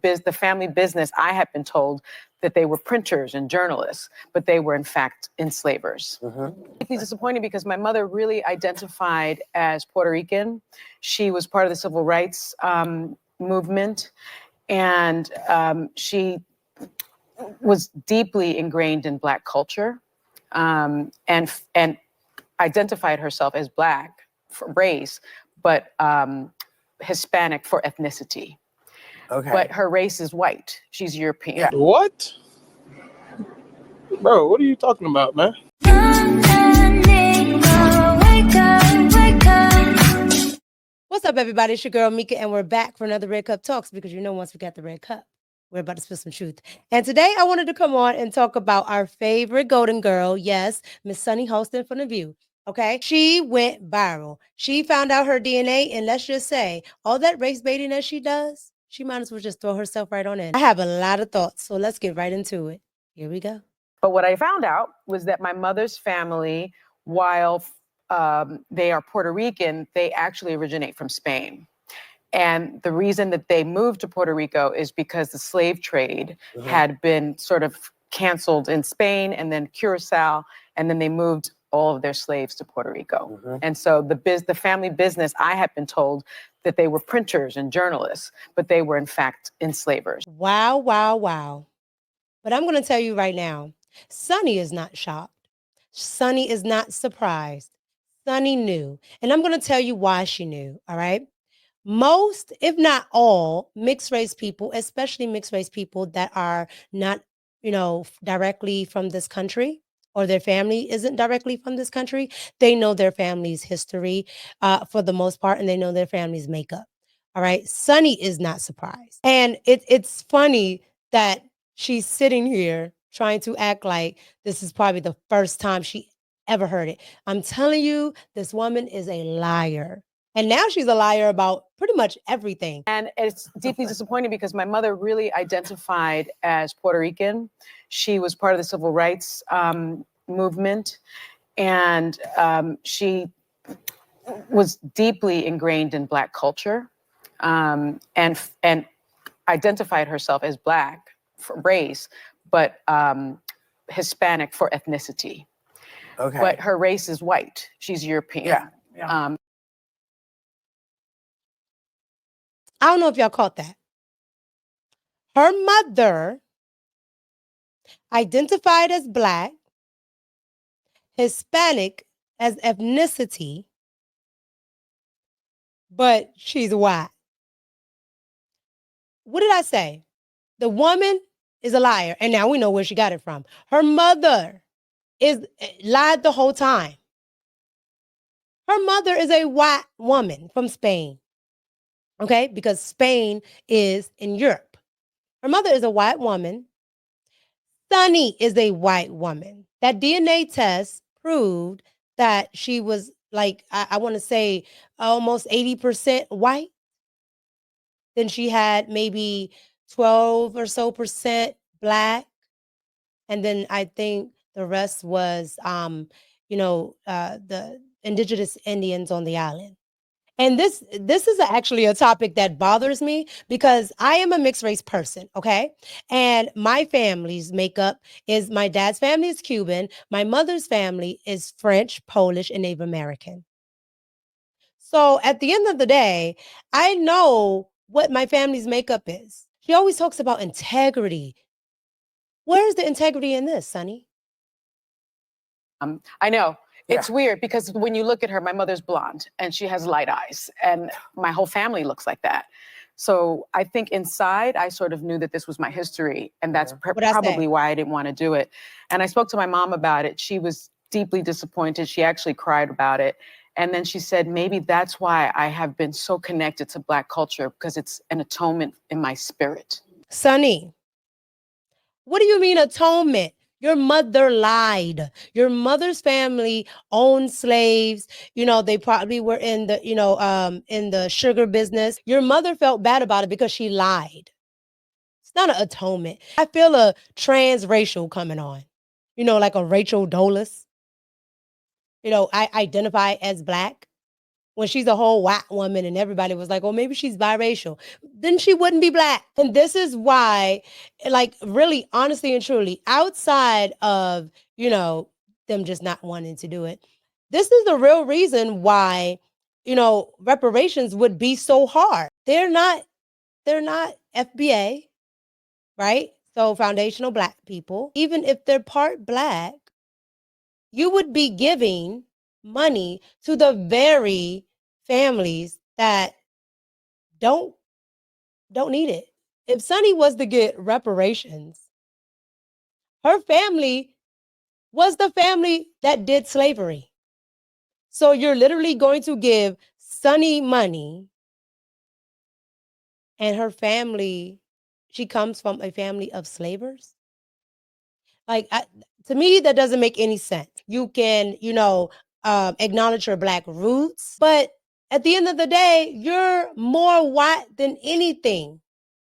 The family business, I had been told that they were printers and journalists, but they were in fact enslavers. Deeply disappointing because my mother really identified as Puerto Rican. She was part of the civil rights movement, and she was deeply ingrained in Black culture, and identified herself as Black for race, but Hispanic for ethnicity. Okay. But her race is white. She's European. Yeah. What? Bro, what are you talking about, man? What's up, everybody? It's your girl, Mika, and we're back for another Red Cup Talks because you know once we got the Red Cup, we're about to spill some truth. And today I wanted to come on and talk about our favorite golden girl, yes, Miss Sunny Holston from The View. Okay, she went viral. She found out her DNA, and let's just say, all that race baiting that she does, she might as well just throw herself right on in. I have a lot of thoughts, so let's get right into it. Here we go. But what I found out was that my mother's family, while they are Puerto Rican, they actually originate from Spain. And the reason that they moved to Puerto Rico is because the slave trade had been sort of canceled in Spain and then Curacao, and then they moved all of their slaves to Puerto Rico. And so the family business, I had been told that they were printers and journalists, but they were in fact enslavers. Wow, wow, wow. But I'm going to tell you right now, Sunny is not shocked. Sunny is not surprised. Sunny knew. And I'm going to tell you why she knew, all right? Most, if not all, mixed race people, especially mixed race people that are not, directly from this country, or their family isn't directly from this country, they know their family's history for the most part, and they know their family's makeup. All right. Sunny is not surprised. And it's funny that she's sitting here trying to act like this is probably the first time she ever heard it. I'm telling you, this woman is a liar. And now she's a liar about pretty much everything. And it's deeply disappointing because my mother really identified as Puerto Rican. She was part of the civil rights movement, and she was deeply ingrained in Black culture, and identified herself as Black for race, but Hispanic for ethnicity. Okay. But her race is white. She's European. Yeah. I don't know if y'all caught that. Her mother identified as Black, Hispanic as ethnicity, but she's white. What did I say? The woman is a liar, and now we know where she got it from. Her mother lied the whole time. Her mother is a white woman from Spain, okay? Because Spain is in Europe. Her mother is a white woman. Sunny is a white woman. That DNA test proved that she was like, I want to say almost 80% white. Then she had maybe 12 or so percent Black. And then I think the rest was, the indigenous Indians on the island. And this is actually a topic that bothers me because I am a mixed race person, okay? And my family's makeup is my dad's family is Cuban, my mother's family is French, Polish, and Native American. So at the end of the day, I know what my family's makeup is. She always talks about integrity. Where's the integrity in this, Sunny? I know. Yeah. It's weird because when you look at her, my mother's blonde and she has light eyes, and my whole family looks like that. So I think inside, I sort of knew that this was my history, and that's probably why I didn't want to do it. And I spoke to my mom about it. She was deeply disappointed. She actually cried about it. And then she said, maybe that's why I have been so connected to Black culture, because it's an atonement in my spirit. Sunny, what do you mean atonement? Your mother lied. Your mother's family owned slaves. They probably were in the sugar business. Your mother felt bad about it because she lied. It's not an atonement. I feel a transracial coming on, like a Rachel Dolezal. I identify as Black. when she's a whole white woman and everybody was like, oh, maybe she's biracial, then she wouldn't be Black. And this is why, like, really, honestly and truly, outside of, them just not wanting to do it, this is the real reason why, reparations would be so hard. They're not FBA, right? So foundational Black people, even if they're part Black, you would be giving money to the very families that don't need it. If Sonny was to get reparations, her family was the family that did slavery. So you're literally going to give Sonny money, and her family, she comes from a family of slavers. Like, to me, that doesn't make any sense. You can, acknowledge your Black roots, but at the end of the day, you're more white than anything.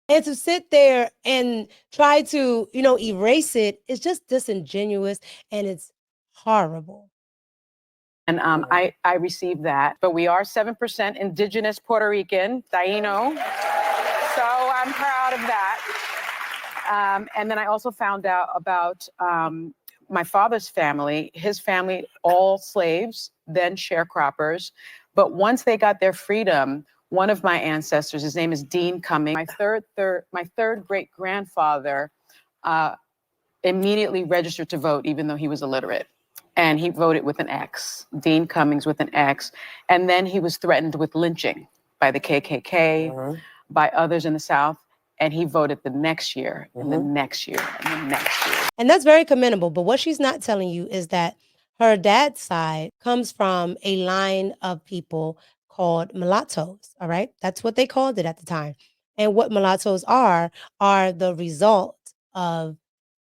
And to sit there and try to, erase it is just disingenuous, and it's horrible. And I received that. But we are 7% indigenous Puerto Rican, Taino. So I'm proud of that. And then I also found out about my father's family, his family, all slaves, then sharecroppers. But once they got their freedom, one of my ancestors, his name is Dean Cummings, my third great grandfather immediately registered to vote, even though he was illiterate. And he voted with an X, Dean Cummings with an X. And then he was threatened with lynching by the KKK, by others in the South. And he voted the next year, and the next year, and the next year. And that's very commendable. But what she's not telling you is that her dad's side comes from a line of people called mulattoes. All right. That's what they called it at the time. And what mulattoes are the result of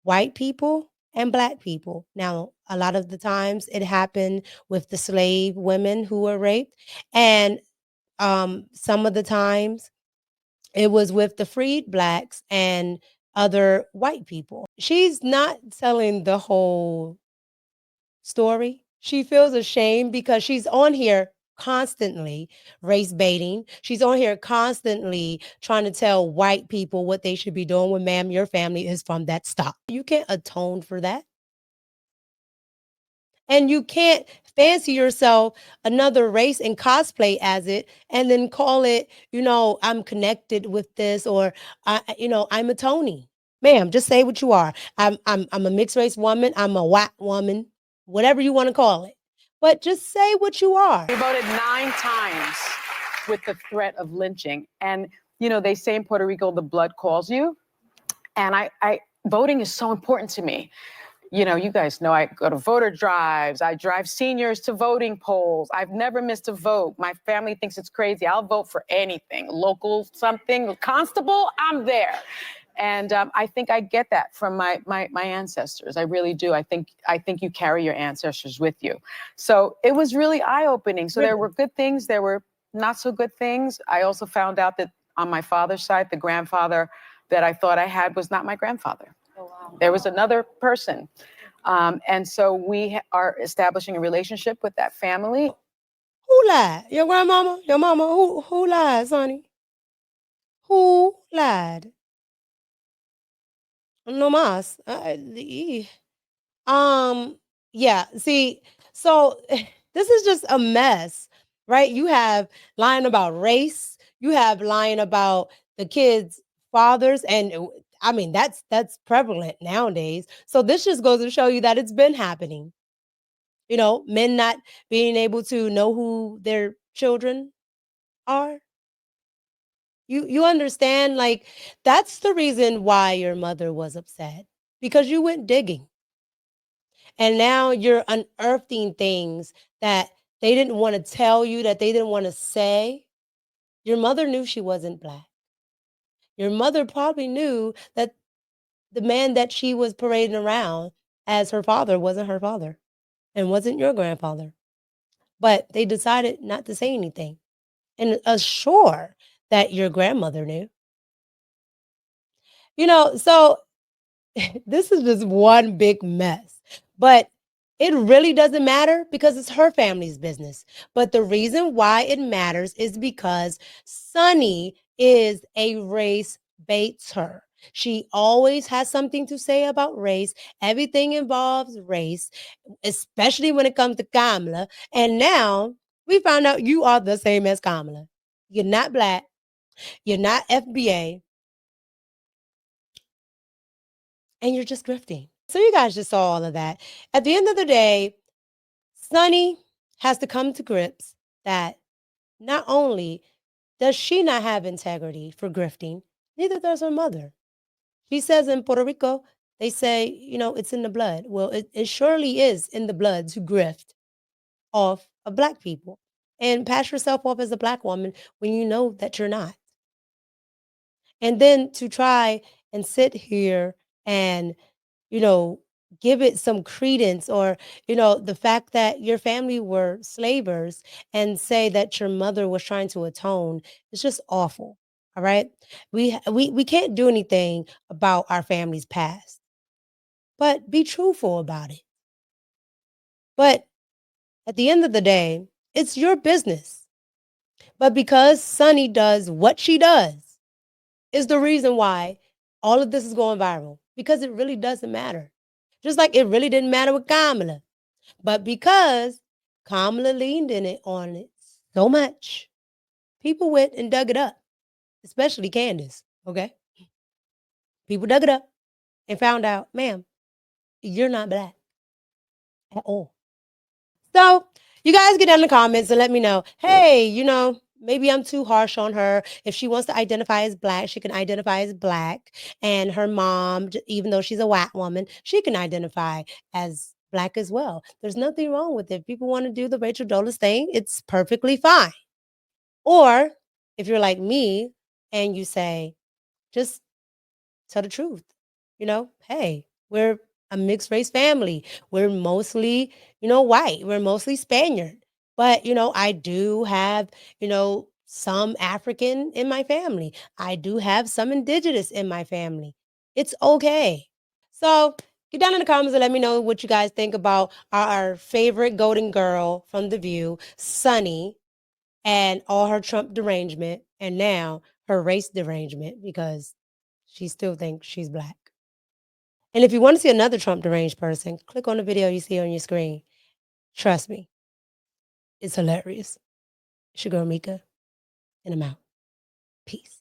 white people and Black people. Now, a lot of the times it happened with the slave women who were raped. And some of the times it was with the freed Blacks and other white people. She's not telling the whole story. She feels ashamed because she's on here constantly race baiting. She's on here constantly trying to tell white people what they should be doing when, ma'am, your family is from that stock. You can't atone for that. And you can't fancy yourself another race and cosplay as it and then call it, I'm connected with this, or I'm a Tony. Ma'am, just say what you are. I'm a mixed race woman. I'm a white woman, whatever you want to call it. But just say what you are. We voted 9 times with the threat of lynching. And, they say in Puerto Rico, the blood calls you. And voting is so important to me. You guys know I go to voter drives. I drive seniors to voting polls. I've never missed a vote. My family thinks it's crazy. I'll vote for anything, local something, constable, I'm there. And I think I get that from my ancestors. I really do. I think you carry your ancestors with you. So it was really eye-opening. So there were good things. There were not so good things. I also found out that on my father's side, the grandfather that I thought I had was not my grandfather. Oh, wow. There was another person. And so we are establishing a relationship with that family. Who lied? Your grandmama? Your mama? Who lied, Sonny? Who lied? No más. Yeah, see, so this is just a mess, right? You have lying about race, you have lying about the kids' fathers, and I mean that's prevalent nowadays. So this just goes to show you that it's been happening. Men not being able to know who their children are. You understand? Like, that's the reason why your mother was upset, because you went digging. And now you're unearthing things that they didn't want to tell you, that they didn't want to say. Your mother knew she wasn't Black. Your mother probably knew that the man that she was parading around as her father wasn't her father and wasn't your grandfather. But they decided not to say anything and assure that your grandmother knew. So this is just one big mess. But It really doesn't matter because it's her family's business. But the reason why it matters is because Sunny is a race baiter. She always has something to say about race. Everything involves race, especially when it comes to Kamala. And now we found out you are the same as Kamala. You're not Black. You're not FBA. And you're just grifting. So you guys just saw all of that. At the end of the day, Sunny has to come to grips that not only does she not have integrity for grifting, neither does her mother. She says in Puerto Rico, they say, it's in the blood. Well, it surely is in the blood to grift off of Black people and pass yourself off as a Black woman when you know that you're not. And then to try and sit here and give it some credence, or, the fact that your family were slavers, and say that your mother was trying to atone, is just awful. All right. We can't do anything about our family's past, but be truthful about it. But at the end of the day, it's your business. But because Sunny does what she does, is the reason why all of this is going viral, because it really doesn't matter. Just like it really didn't matter with Kamala. But because Kamala leaned on it so much, people went and dug it up, especially Candace, okay? People dug it up and found out, ma'am, you're not Black at all. So you guys get down in the comments and let me know, hey, maybe I'm too harsh on her. If she wants to identify as Black, she can identify as Black. And her mom, even though she's a white woman, she can identify as Black as well. There's nothing wrong with it. If people want to do the Rachel Dolezal thing, it's perfectly fine. Or if you're like me and you say, just tell the truth, hey, we're a mixed race family. We're mostly, white. We're mostly Spaniard. But, I do have, some African in my family. I do have some indigenous in my family. It's okay. So get down in the comments and let me know what you guys think about our favorite golden girl from The View, Sunny, and all her Trump derangement, and now her race derangement because she still thinks she's Black. And if you want to see another Trump deranged person, click on the video you see on your screen. Trust me, it's hilarious. It's your girl Mika, and I'm out. Peace.